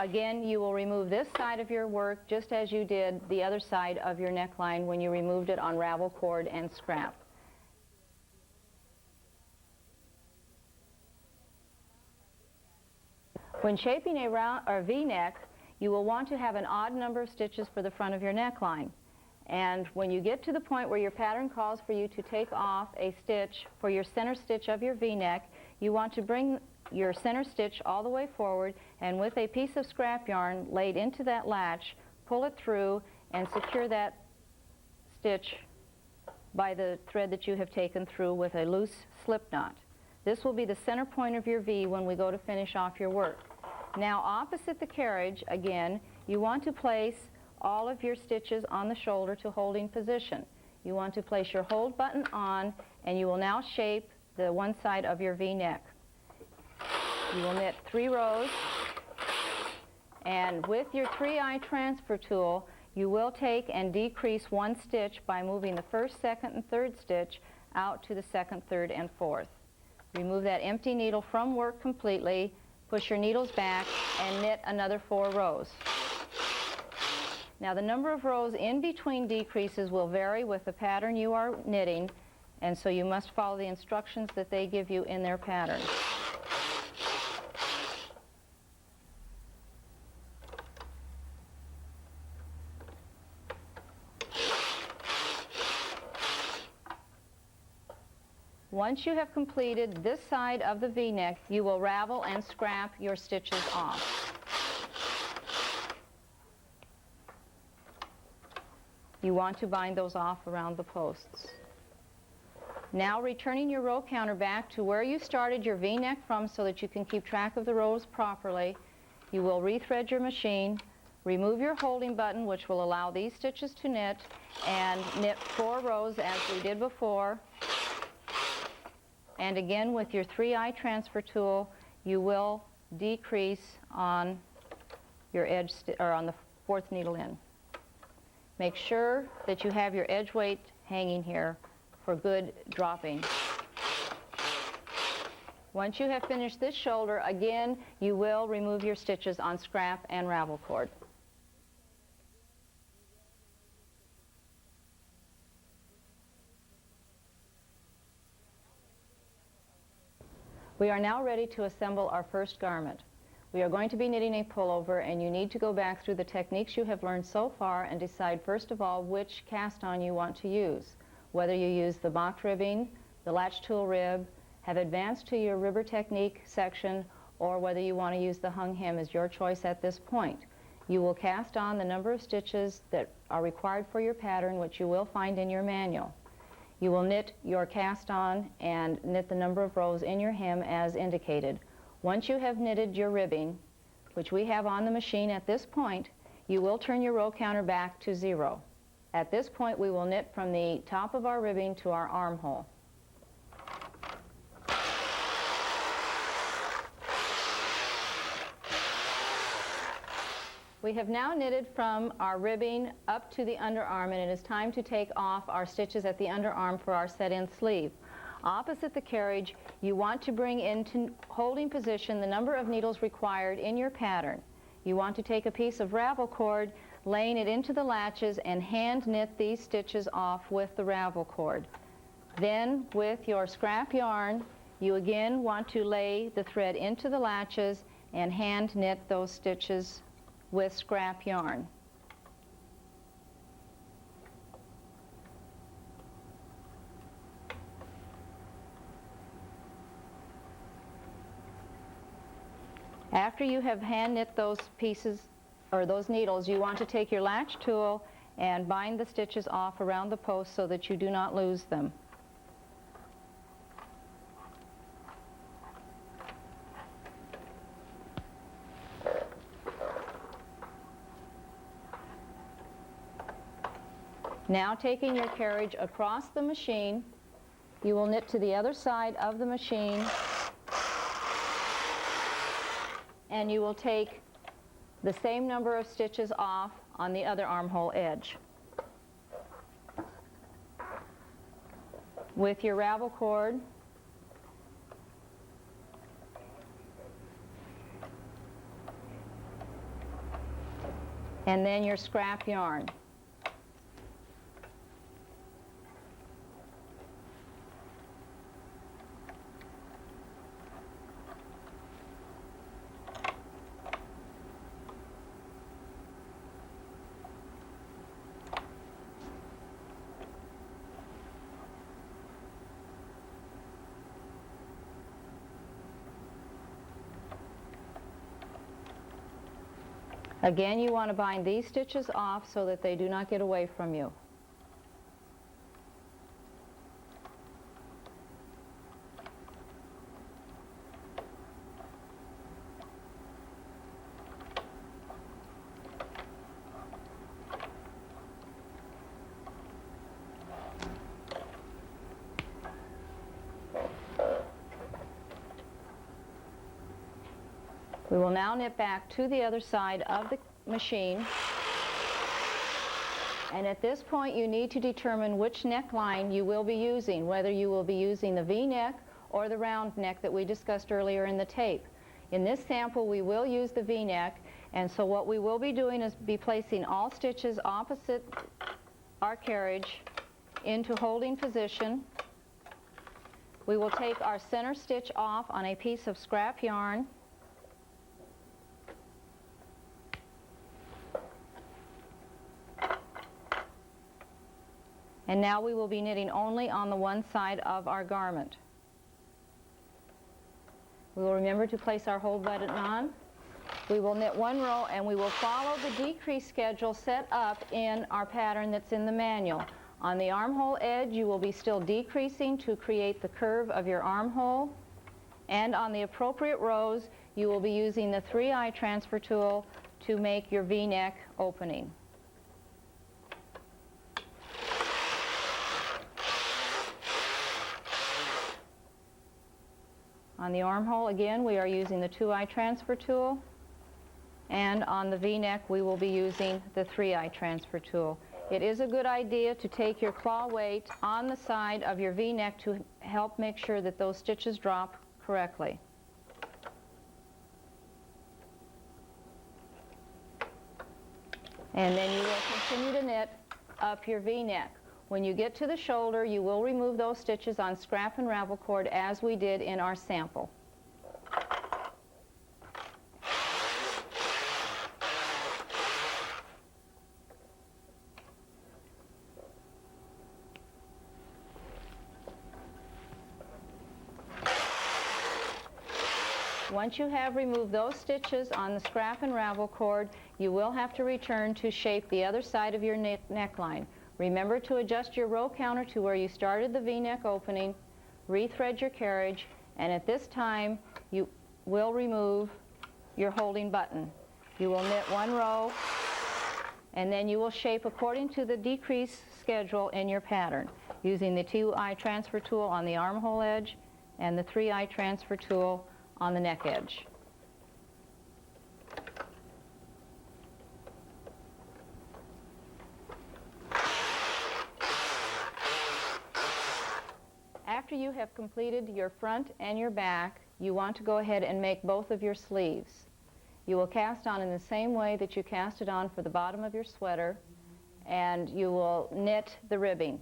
Again, you will remove this side of your work just as you did the other side of your neckline when you removed it on ravel cord and scrap. When shaping a round or V-neck, you will want to have an odd number of stitches for the front of your neckline. And when you get to the point where your pattern calls for you to take off a stitch for your center stitch of your V-neck, you want to bring your center stitch all the way forward, and with a piece of scrap yarn laid into that latch, pull it through and secure that stitch by the thread that you have taken through with a loose slip knot. This will be the center point of your V when we go to finish off your work. Now, opposite the carriage, again, you want to place all of your stitches on the shoulder to holding position. You want to place your hold button on, and you will now shape the one side of your V-neck. You will knit 3 rows, and with your 3-eye transfer tool, you will take and decrease 1 stitch by moving the first, second, and third stitch out to the second, third, and fourth. Remove that empty needle from work completely, push your needles back, and knit another 4 rows. Now, the number of rows in between decreases will vary with the pattern you are knitting, and so you must follow the instructions that they give you in their pattern. Once you have completed this side of the V-neck, you will ravel and scrap your stitches off. You want to bind those off around the posts. Now, returning your row counter back to where you started your V-neck from so that you can keep track of the rows properly, you will rethread your machine, remove your holding button, which will allow these stitches to knit, and knit 4 rows as we did before. And again, with your 3-eye transfer tool, you will decrease on your edge or on the 4th needle in. Make sure that you have your edge weight hanging here for good dropping. Once you have finished this shoulder, again, you will remove your stitches on scrap and ravel cord. We are now ready to assemble our first garment. We are going to be knitting a pullover, and you need to go back through the techniques you have learned so far and decide first of all which cast-on you want to use. Whether you use the mock ribbing, the Latch Tool Rib, have advanced to your ribber technique section, or whether you want to use the hung hem is your choice at this point. You will cast on the number of stitches that are required for your pattern, which you will find in your manual. You will knit your cast on and knit the number of rows in your hem as indicated. Once you have knitted your ribbing, which we have on the machine at this point, you will turn your row counter back to 0. At this point, we will knit from the top of our ribbing to our armhole. We have now knitted from our ribbing up to the underarm, and it is time to take off our stitches at the underarm for our set-in sleeve. Opposite the carriage, you want to bring into holding position the number of needles required in your pattern. You want to take a piece of ravel cord, laying it into the latches, and hand knit these stitches off with the ravel cord. Then, with your scrap yarn, you again want to lay the thread into the latches and hand knit those stitches with scrap yarn. After you have hand knit those pieces, or those needles, you want to take your latch tool and bind the stitches off around the post so that you do not lose them. Now, taking your carriage across the machine, you will knit to the other side of the machine, and you will take the same number of stitches off on the other armhole edge. With your ravel cord, and then your scrap yarn. Again, you want to bind these stitches off so that they do not get away from you. We will now knit back to the other side of the machine, and at this point you need to determine which neckline you will be using, whether you will be using the V-neck or the round neck that we discussed earlier in the tape. In this sample we will use the V-neck, and so what we will be doing is be placing all stitches opposite our carriage into holding position. We will take our center stitch off on a piece of scrap yarn. And now we will be knitting only on the one side of our garment. We will remember to place our hold button on. We will knit one row, and we will follow the decrease schedule set up in our pattern that's in the manual. On the armhole edge, you will be still decreasing to create the curve of your armhole. And on the appropriate rows, you will be using the 3-eye transfer tool to make your V-neck opening. On the armhole, again, we are using the 2-eye transfer tool, and on the V-neck, we will be using the 3-eye transfer tool. It is a good idea to take your claw weight on the side of your V-neck to help make sure that those stitches drop correctly. And then you will continue to knit up your V-neck. When you get to the shoulder, you will remove those stitches on scrap and ravel cord as we did in our sample. Once you have removed those stitches on the scrap and ravel cord, you will have to return to shape the other side of your neckline. Remember to adjust your row counter to where you started the V-neck opening, rethread your carriage, and at this time you will remove your holding button. You will knit one row, and then you will shape according to the decrease schedule in your pattern, using the 2-eye transfer tool on the armhole edge and the 3-eye transfer tool on the neck edge. After you have completed your front and your back, you want to go ahead and make both of your sleeves. You will cast on in the same way that you cast it on for the bottom of your sweater, and you will knit the ribbing.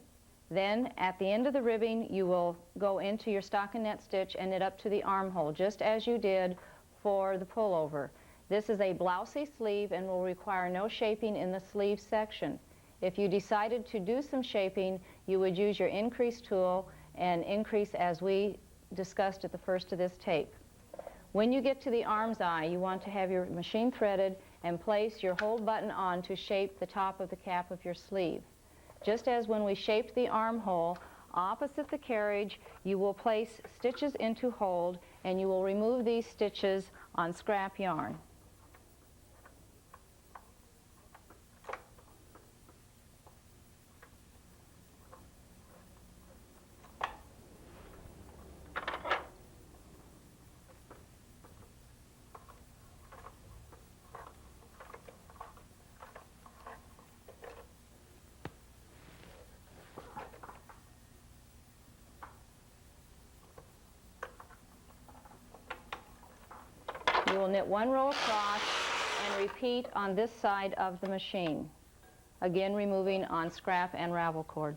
Then at the end of the ribbing, you will go into your stockinette stitch and knit up to the armhole, just as you did for the pullover. This is a blousey sleeve and will require no shaping in the sleeve section. If you decided to do some shaping, you would use your increase tool and increase as we discussed at the first of this tape. When you get to the arm's eye, you want to have your machine threaded and place your hold button on to shape the top of the cap of your sleeve. Just as when we shaped the armhole, opposite the carriage, you will place stitches into hold, and you will remove these stitches on scrap yarn. You will knit one row across and repeat on this side of the machine, again removing on scrap and ravel cord.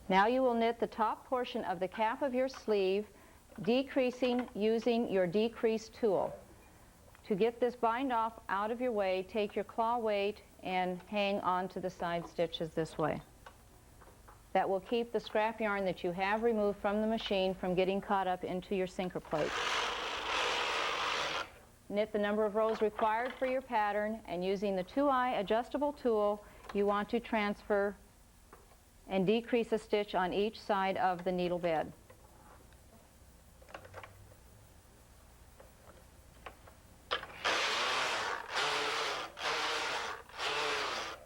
Now you will knit the top portion of the cap of your sleeve, decreasing using your decrease tool. To get this bind off out of your way, take your claw weight and hang onto the side stitches this way. That will keep the scrap yarn that you have removed from the machine from getting caught up into your sinker plate. Knit the number of rows required for your pattern, and using the 2-eye adjustable tool, you want to transfer and decrease a stitch on each side of the needle bed.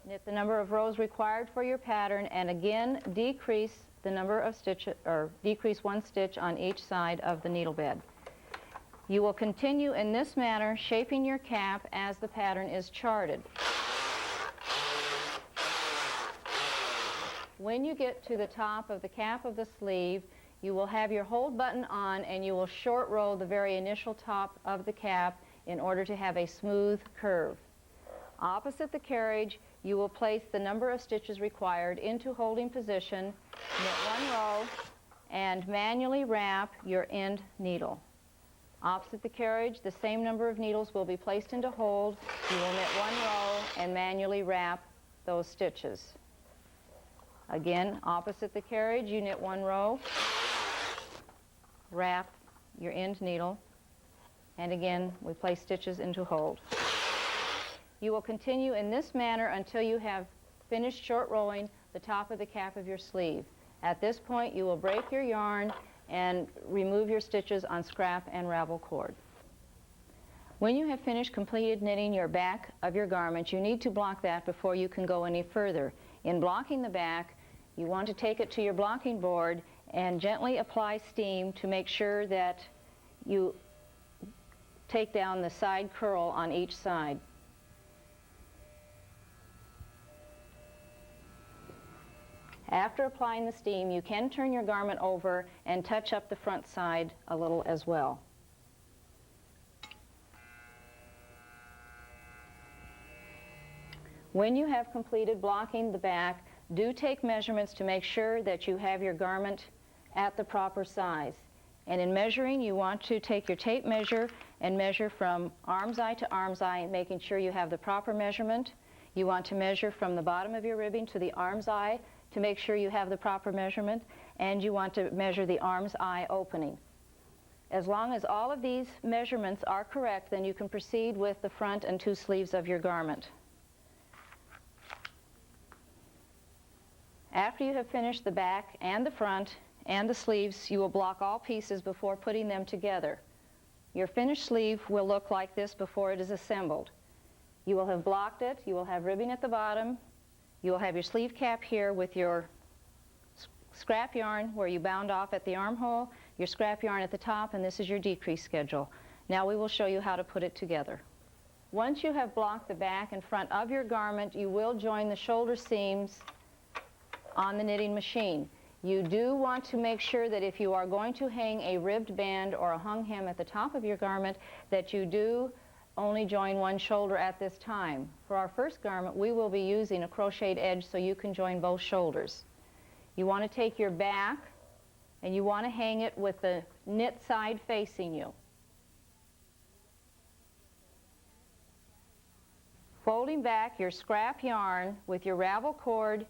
Knit the number of rows required for your pattern, and again decrease the number of stitches, or decrease one stitch on each side of the needle bed. You will continue in this manner, shaping your cap as the pattern is charted. When you get to the top of the cap of the sleeve, you will have your hold button on, and you will short roll the very initial top of the cap in order to have a smooth curve. Opposite the carriage, you will place the number of stitches required into holding position, knit one row, and manually wrap your end needle. Opposite the carriage, the same number of needles will be placed into hold. You will knit one row and manually wrap those stitches. Again, opposite the carriage, you knit one row, wrap your end needle, and again, we place stitches into hold. You will continue in this manner until you have finished short rolling the top of the cap of your sleeve. At this point, you will break your yarn and remove your stitches on scrap and ravel cord. When you have finished completed knitting your back of your garment, you need to block that before you can go any further. In blocking the back, you want to take it to your blocking board and gently apply steam to make sure that you take down the side curl on each side. After applying the steam, you can turn your garment over and touch up the front side a little as well. When you have completed blocking the back, do take measurements to make sure that you have your garment at the proper size. And in measuring, you want to take your tape measure and measure from arm's eye to arm's eye, making sure you have the proper measurement. You want to measure from the bottom of your ribbing to the arm's eye to make sure you have the proper measurement, and you want to measure the arm's eye opening. As long as all of these measurements are correct, then you can proceed with the front and two sleeves of your garment. After you have finished the back and the front and the sleeves, you will block all pieces before putting them together. Your finished sleeve will look like this before it is assembled. You will have blocked it, you will have ribbing at the bottom, you will have your sleeve cap here with your scrap yarn where you bound off at the armhole, your scrap yarn at the top, and this is your decrease schedule. Now we will show you how to put it together. Once you have blocked the back and front of your garment, you will join the shoulder seams on the knitting machine. You do want to make sure that if you are going to hang a ribbed band or a hung hem at the top of your garment, that you do only join one shoulder at this time. For our first garment, we will be using a crocheted edge so you can join both shoulders. You want to take your back and you want to hang it with the knit side facing you. Folding back your scrap yarn with your ravel cord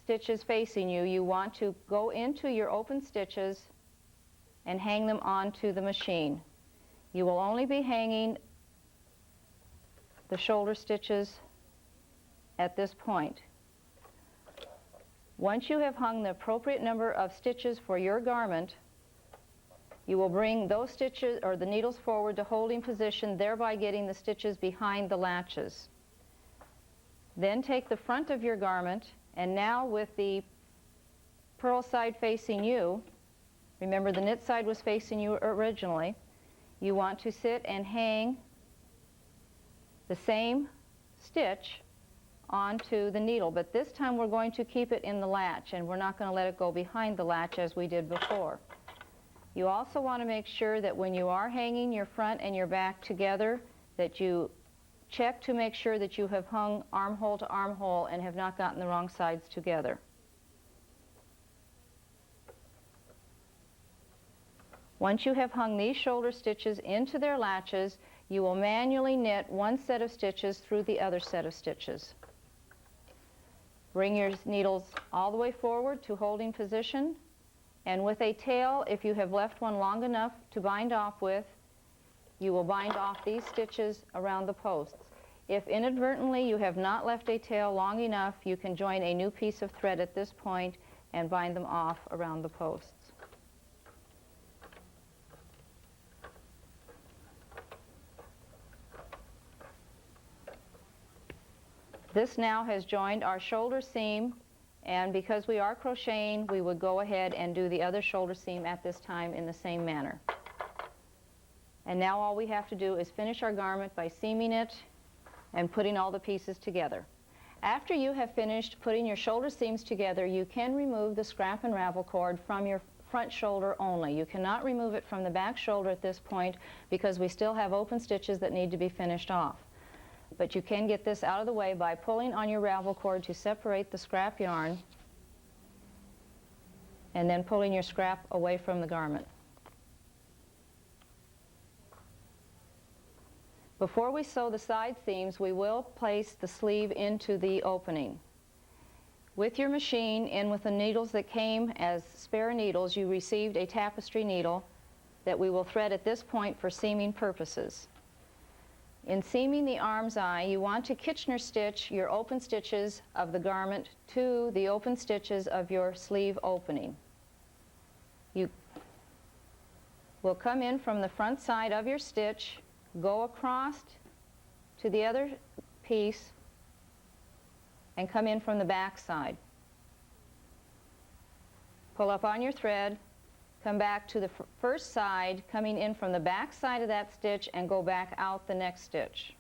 stitches facing you, you want to go into your open stitches and hang them onto the machine. You will only be hanging the shoulder stitches at this point. Once you have hung the appropriate number of stitches for your garment, you will bring those stitches or the needles forward to holding position, thereby getting the stitches behind the latches. Then take the front of your garment, and now with the purl side facing you, remember the knit side was facing you originally, you want to sit and hang the same stitch onto the needle, but this time we're going to keep it in the latch and we're not going to let it go behind the latch as we did before. You also want to make sure that when you are hanging your front and your back together, that you check to make sure that you have hung armhole to armhole and have not gotten the wrong sides together. Once you have hung these shoulder stitches into their latches, you will manually knit one set of stitches through the other set of stitches. Bring your needles all the way forward to holding position, and with a tail, if you have left one long enough to bind off with, you will bind off these stitches around the posts. If inadvertently you have not left a tail long enough, you can join a new piece of thread at this point and bind them off around the posts. This now has joined our shoulder seam, and because we are crocheting, we would go ahead and do the other shoulder seam at this time in the same manner. And now all we have to do is finish our garment by seaming it and putting all the pieces together. After you have finished putting your shoulder seams together, you can remove the scrap and ravel cord from your front shoulder only. You cannot remove it from the back shoulder at this point because we still have open stitches that need to be finished off. But you can get this out of the way by pulling on your ravel cord to separate the scrap yarn and then pulling your scrap away from the garment. Before we sew the side seams, we will place the sleeve into the opening. With your machine and with the needles that came as spare needles, you received a tapestry needle that we will thread at this point for seaming purposes. In seaming the arm's eye, you want to Kitchener stitch your open stitches of the garment to the open stitches of your sleeve opening. You will come in from the front side of your stitch, go across to the other piece, and come in from the back side. Pull up on your thread, come back to the first side, coming in from the back side of that stitch, and go back out the next stitch.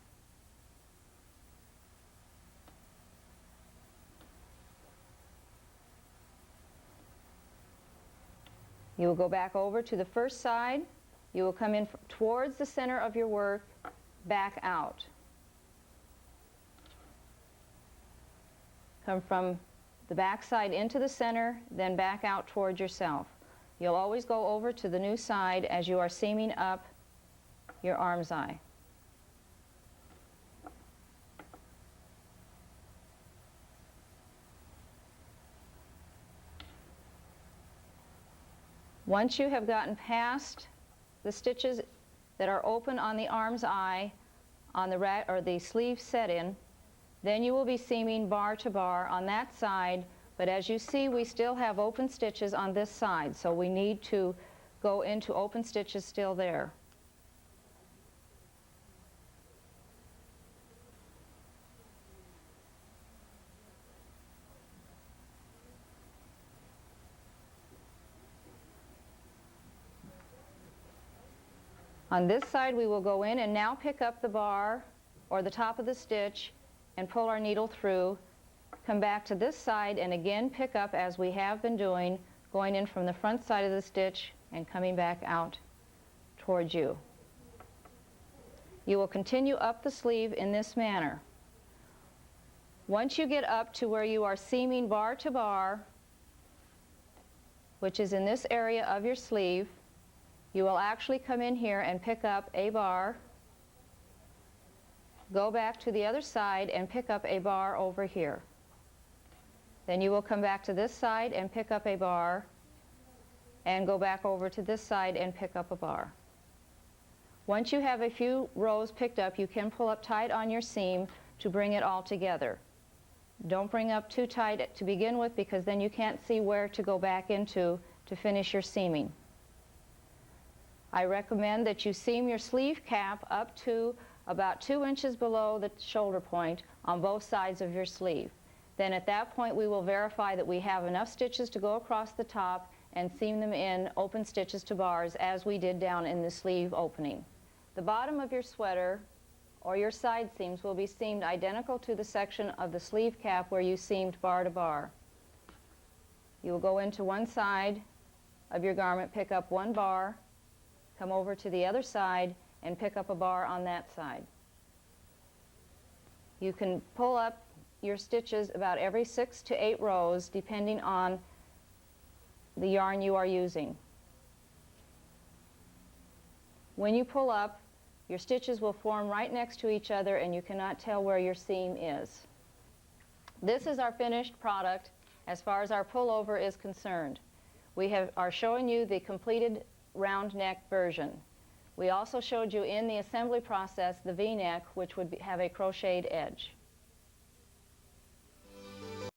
You will go back over to the first side. You will come in towards the center of your work, back out. Come from the back side into the center, then back out toward yourself. You'll always go over to the new side as you are seaming up your arm's eye. Once you have gotten past the stitches that are open on the arm's eye on the sleeve set-in, then you will be seaming bar to bar on that side. But as you see, we still have open stitches on this side, so we need to go into open stitches still there. On this side, we will go in and now pick up the bar or the top of the stitch and pull our needle through, come back to this side and again pick up as we have been doing, going in from the front side of the stitch and coming back out towards you. You will continue up the sleeve in this manner. Once you get up to where you are seaming bar to bar, which is in this area of your sleeve, you will actually come in here and pick up a bar, go back to the other side and pick up a bar over here. Then you will come back to this side and pick up a bar and go back over to this side and pick up a bar. Once you have a few rows picked up, you can pull up tight on your seam to bring it all together. Don't bring up too tight to begin with, because then you can't see where to go back into to finish your seaming. I recommend that you seam your sleeve cap up to about 2 inches below the shoulder point on both sides of your sleeve. Then at that point we will verify that we have enough stitches to go across the top and seam them in open stitches to bars as we did down in the sleeve opening. The bottom of your sweater or your side seams will be seamed identical to the section of the sleeve cap where you seamed bar to bar. You will go into one side of your garment, pick up one bar, come over to the other side and pick up a bar on that side. You can pull up your stitches about every 6 to 8 rows depending on the yarn you are using. When you pull up, your stitches will form right next to each other and you cannot tell where your seam is. This is our finished product as far as our pullover is concerned. We are showing you the completed round neck version. We also showed you in the assembly process the V-neck, which would have a crocheted edge.